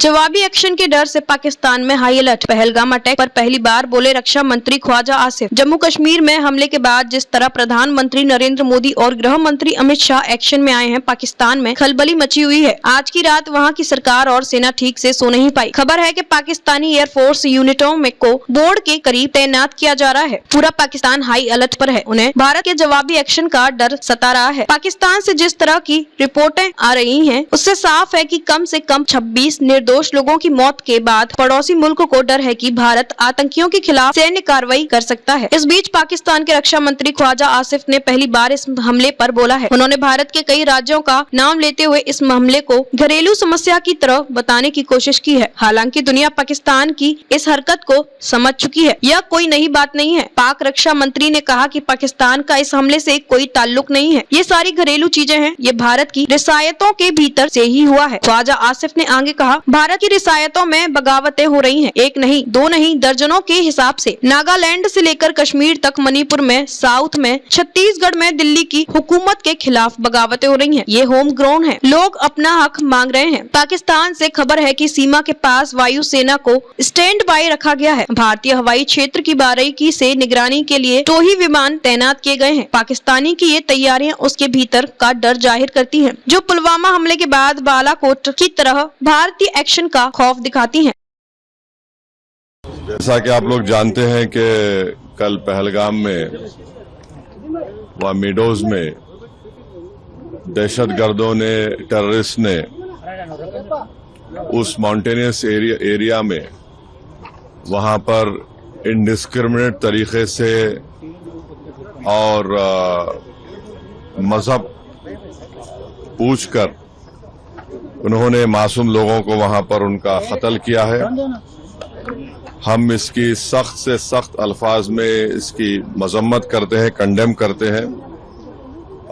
जवाबी एक्शन के डर से पाकिस्तान में हाई अलर्ट। पहलगाम अटैक पर पहली बार बोले रक्षा मंत्री ख्वाजा आसिफ। जम्मू कश्मीर में हमले के बाद जिस तरह प्रधानमंत्री नरेंद्र मोदी और गृह मंत्री अमित शाह एक्शन में आए हैं, पाकिस्तान में खलबली मची हुई है। आज की रात वहां की सरकार और सेना ठीक से सो नहीं पाई। खबर है कि पाकिस्तानी एयरफोर्स यूनिटों में को बोर्ड के करीब तैनात किया जा रहा है। पूरा पाकिस्तान हाई अलर्ट पर है। उन्हें भारत के जवाबी एक्शन का डर सता रहा है। पाकिस्तान से जिस तरह की रिपोर्टें आ रही हैं, उससे साफ है कि कम से कम 26 निर्दोष लोगों की मौत के बाद पड़ोसी मुल्क को डर है कि भारत आतंकियों के खिलाफ सैन्य कार्रवाई कर सकता है। इस बीच पाकिस्तान के रक्षा मंत्री ख्वाजा आसिफ ने पहली बार इस हमले पर बोला है। उन्होंने भारत के कई राज्यों का नाम लेते हुए इस हमले को घरेलू समस्या की तरह बताने की कोशिश की है। हालांकि दुनिया पाकिस्तान की इस हरकत को समझ चुकी है। यह कोई नई बात नहीं है। पाक रक्षा मंत्री ने कहा कि पाकिस्तान का इस हमले से कोई ताल्लुक नहीं है। ये सारी घरेलू चीजें हैं। ये भारत की रिसायतों के भीतर से ही हुआ है। ख्वाजा आसिफ ने आगे कहा, भारत की रिसायतों में बगावतें हो रही हैं। एक नहीं, दो नहीं, दर्जनों के हिसाब से। नागालैंड से लेकर कश्मीर तक, मणिपुर में, साउथ में, छत्तीसगढ़ में दिल्ली की हुकूमत के खिलाफ बगावतें हो रही हैं। ये होम ग्राउंड है। लोग अपना हक मांग रहे हैं। पाकिस्तान से खबर है कि सीमा के पास वायु सेना को स्टैंड बाय रखा गया है। भारतीय हवाई क्षेत्र की बारीकी से निगरानी के लिए टोही विमान तैनात किए गए हैं। पाकिस्तानी की ये तैयारियां उसके भीतर का डर जाहिर करती हैं, जो पुलवामा हमले के बाद बालाकोट की तरह भारतीय एक्शन का खौफ दिखाती हैं। जैसा कि आप लोग जानते हैं कि कल पहलगाम में व मीडोज में दहशतगर्दों ने, टेररिस्ट ने उस माउंटेनियस एरिया में वहां पर इंडिस्क्रिमिनेट तरीके से और मजहब पूछकर उन्होंने मासूम लोगों को वहां पर उनका कत्ल किया है। हम इसकी सख्त से सख्त अल्फाज में इसकी मजम्मत करते हैं, कंडेम करते हैं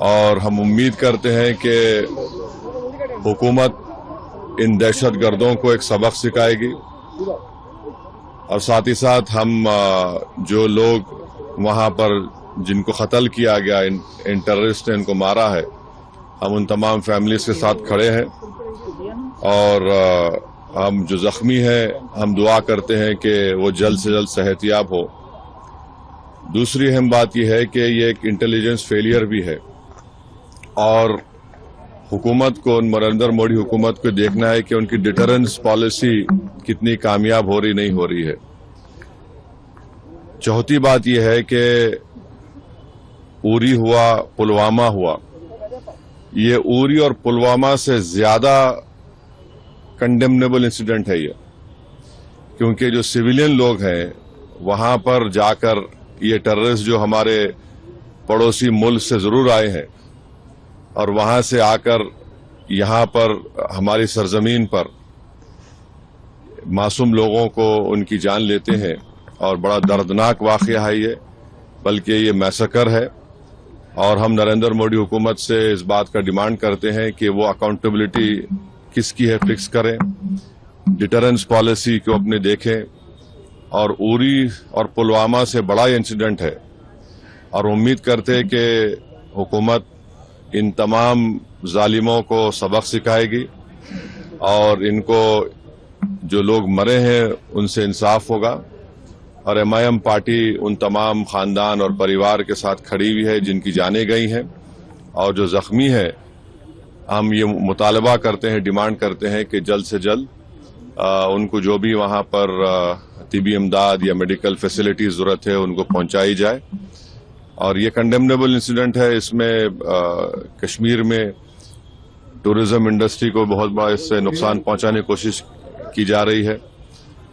और हम उम्मीद करते हैं कि हुकूमत इन दहशतगर्दों को एक सबक सिखाएगी और साथ ही साथ हम जो लोग वहां पर जिनको कत्ल किया गया, इन टेररिस्ट ने इनको मारा है, हम उन तमाम फैमिलीज के साथ खड़े हैं और हम जो जख्मी हैं हम दुआ करते हैं कि वो जल्द से जल्द सेहतयाब हो। दूसरी अहम बात यह है कि ये एक इंटेलिजेंस फेलियर भी है और हुकूमत को, नरेंद्र मोदी हुकूमत को देखना है कि उनकी डिटरेंस पॉलिसी कितनी कामयाब हो रही, नहीं हो रही है। चौथी बात यह है कि उरी हुआ, पुलवामा हुआ, ये उरी और पुलवामा से ज्यादा कंडेमनेबल इंसिडेंट है ये, क्योंकि जो सिविलियन लोग हैं वहां पर जाकर ये टेररिस्ट जो हमारे पड़ोसी मुल्क से जरूर आए हैं और वहां से आकर यहां पर हमारी सरजमीन पर मासूम लोगों को उनकी जान लेते हैं और बड़ा दर्दनाक वाकया है ये, बल्कि ये मैसेकर है और हम नरेंद्र मोदी हुकूमत से इस बात का डिमांड करते हैं कि वो अकाउंटेबिलिटी किसकी है फिक्स करें, डिटरेंस पॉलिसी को अपने देखें और उरी और पुलवामा से बड़ा इंसिडेंट है और उम्मीद करते हैं कि हुकूमत इन तमाम जालिमों को सबक सिखाएगी और इनको जो लोग मरे हैं उनसे इंसाफ होगा और एमआईएम पार्टी उन तमाम खानदान और परिवार के साथ खड़ी हुई है जिनकी जानें गई हैं और जो जख्मी है हम ये मुतालबा करते हैं, डिमांड करते हैं कि जल्द से जल्द उनको जो भी वहां पर तिबी इमदाद या मेडिकल फैसिलिटी जरूरत है उनको पहुंचाई जाए। और ये कंडेमनेबल इंसिडेंट है। इसमें कश्मीर में टूरिज्म इंडस्ट्री को बहुत बड़ा इससे नुकसान पहुंचाने की कोशिश की जा रही है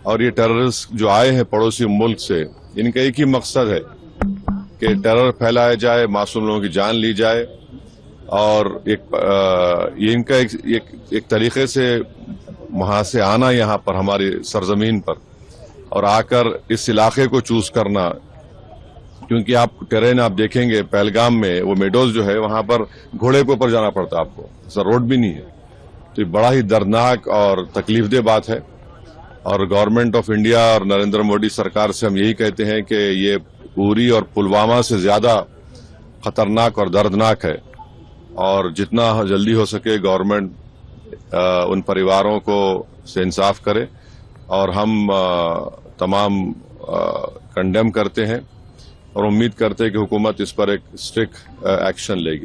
और ये टेररिस्ट जो आए हैं पड़ोसी मुल्क से, इनका एक ही मकसद है कि टेरर फैलाया जाए, मासूम लोगों की जान ली जाए और ये इनका एक तरीके से वहां से आना यहाँ पर हमारी सरजमीन पर और आकर इस इलाके को चूज करना, क्योंकि आप टेरेन आप देखेंगे पहलगाम में वो मेडोज जो है वहां पर घोड़े के ऊपर जाना पड़ता है आपको, ऐसा रोड भी नहीं है। तो ये बड़ा ही दर्दनाक और तकलीफदेह बात है और गवर्नमेंट ऑफ इंडिया और नरेंद्र मोदी सरकार से हम यही कहते हैं कि ये उरी और पुलवामा से ज्यादा खतरनाक और दर्दनाक है और जितना जल्दी हो सके गवर्नमेंट उन परिवारों को से इंसाफ करे और हम तमाम कंडेम करते हैं और उम्मीद करते हैं कि हुकूमत इस पर एक स्ट्रिक्ट एक्शन लेगी।